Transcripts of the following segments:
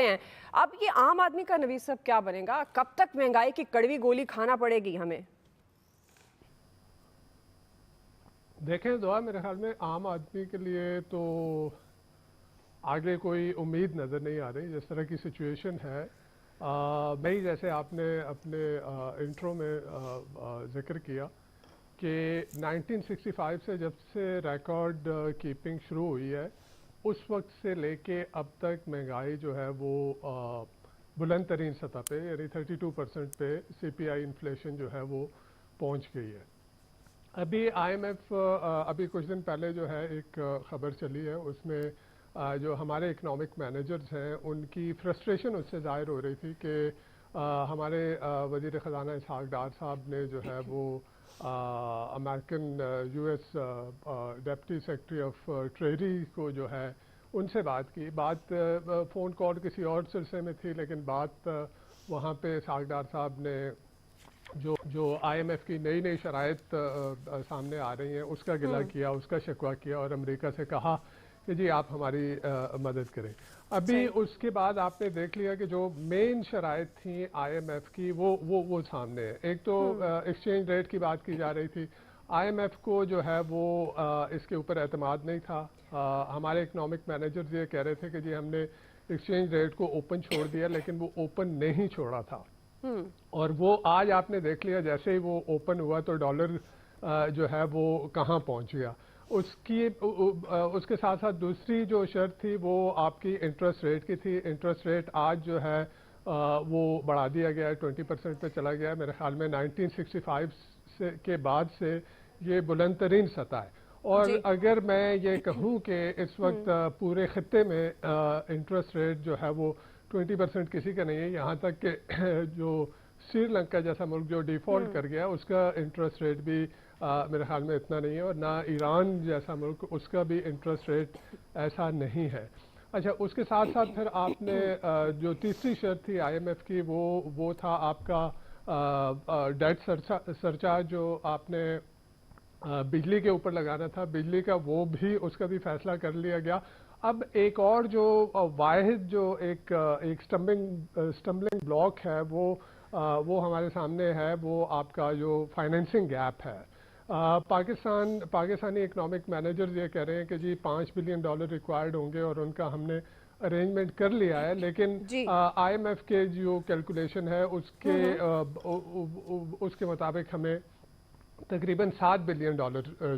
हैं। अब ये आम आदमी का नवीस साहब क्या बनेगा? कब तक महंगाई की कड़वी गोली खाना पड़ेगी हमें? देखें दुआ, मेरे ख्याल में आम आदमी के लिए तो आगे कोई उम्मीद नज़र नहीं आ रही। जिस तरह की सिचुएशन है, भाई जैसे आपने अपने इंट्रो में जिक्र किया कि 1965 से जब से रिकॉर्ड कीपिंग शुरू हुई है, उस वक्त से लेके अब तक महंगाई जो है वो बुलंद तरीन सतह पे यानी 32% पे CPI इन्फ्लेशन जो है वो पहुंच गई है। अभी IMF अभी कुछ दिन पहले जो है एक खबर चली है, उसमें जो हमारे इकोनॉमिक मैनेजर्स हैं उनकी फ्रस्ट्रेशन उससे ज़ाहिर हो रही थी कि हमारे वज़ीर ख़ज़ाना इसहाक़ डार साहब ने जो है वो American US deputy secretary of treasury को जो है उनसे बात की। बात फ़ोन कॉल किसी और सिलसिले में थी, लेकिन बात वहाँ पे इसहाक़ डार साहब ने जो IMF की नई नई शराइत सामने आ रही हैं उसका गिला किया, उसका शिकवा किया और अमेरिका से कहा कि जी आप हमारी मदद करें। अभी उसके बाद आपने देख लिया कि जो मेन शराइत थी IMF की वो सामने है। एक तो एक्सचेंज रेट की बात की जा रही थी। IMF को जो है वो इसके ऊपर एतमाद नहीं था। हमारे इकोनॉमिक मैनेजर्स ये कह रहे थे कि जी हमने एक्सचेंज रेट को ओपन छोड़ दिया, लेकिन वो ओपन नहीं छोड़ा था। और वो आज आपने देख लिया, जैसे ही वो ओपन हुआ तो डॉलर जो है वो कहाँ पहुंच गया। उसके साथ साथ दूसरी जो शर्त थी वो आपकी इंटरेस्ट रेट की थी। इंटरेस्ट रेट आज जो है वो बढ़ा दिया गया है, 20% पे चला गया है। मेरे ख्याल में 1965 के बाद से ये बुलंद तरीन सतह है। और अगर मैं ये कहूँ कि इस वक्त पूरे खत्ते में इंटरेस्ट रेट जो है वो 20% किसी का नहीं है। यहाँ तक कि जो श्रीलंका जैसा मुल्क जो डिफॉल्ट कर गया उसका इंटरेस्ट रेट भी मेरे ख्याल में इतना नहीं है, और ना ईरान जैसा मुल्क उसका भी इंटरेस्ट रेट ऐसा नहीं है। अच्छा, उसके साथ साथ फिर आपने जो तीसरी शर्त थी IMF की वो था आपका डेट सरचार्ज जो आपने बिजली के ऊपर लगाना था, बिजली का वो भी उसका भी फैसला कर लिया गया। अब एक और जो वाहिद जो एक स्टम्बलिंग ब्लॉक है वो हमारे सामने है, वो आपका जो फाइनेंसिंग गैप है। पाकिस्तानी इकोनॉमिक मैनेजर्स ये कह रहे हैं कि जी $5 बिलियन रिक्वायर्ड होंगे और उनका हमने अरेंजमेंट कर लिया है, लेकिन IMF के जो कैलकुलेशन है उसके मुताबिक हमें तकरीबन $7 बिलियन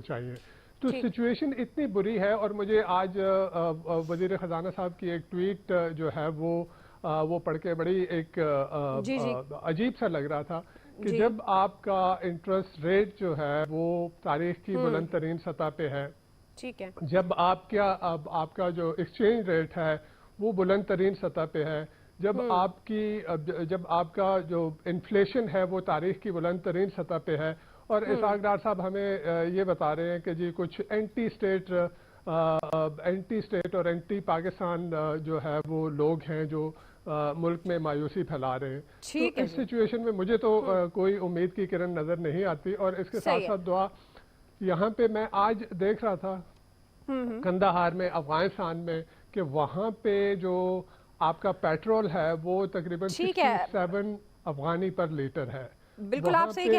चाहिए। तो सिचुएशन इतनी बुरी है। और मुझे आज वज़ीर ख़ज़ाना साहब की एक ट्वीट जो है वो पढ़ के बड़ी एक अजीब सा लग रहा था कि जब आपका इंटरेस्ट रेट जो है वो तारीख की बुलंद तरीन सतह पे है, ठीक है, जब आपका जो एक्सचेंज रेट है वो बुलंद तरीन सतह पे है, जब आपका जो इन्फ्लेशन है वो तारीख की बुलंद तरीन सतह पे है, और इसहाक़ डार साहब हमें ये बता रहे हैं कि जी कुछ एंटी स्टेट और एंटी पाकिस्तान जो है वो लोग हैं जो मुल्क में मायूसी फैला रहे हैं। तो इस सिचुएशन में मुझे तो कोई उम्मीद की किरण नजर नहीं आती। और इसके साथ साथ दुआ, यहाँ पे मैं आज देख रहा था कंदाहार में अफगानिस्तान में कि वहाँ पे जो आपका पेट्रोल है वो तकरीबन 67 अफगानी पर लीटर है। बिल्कुल आप सही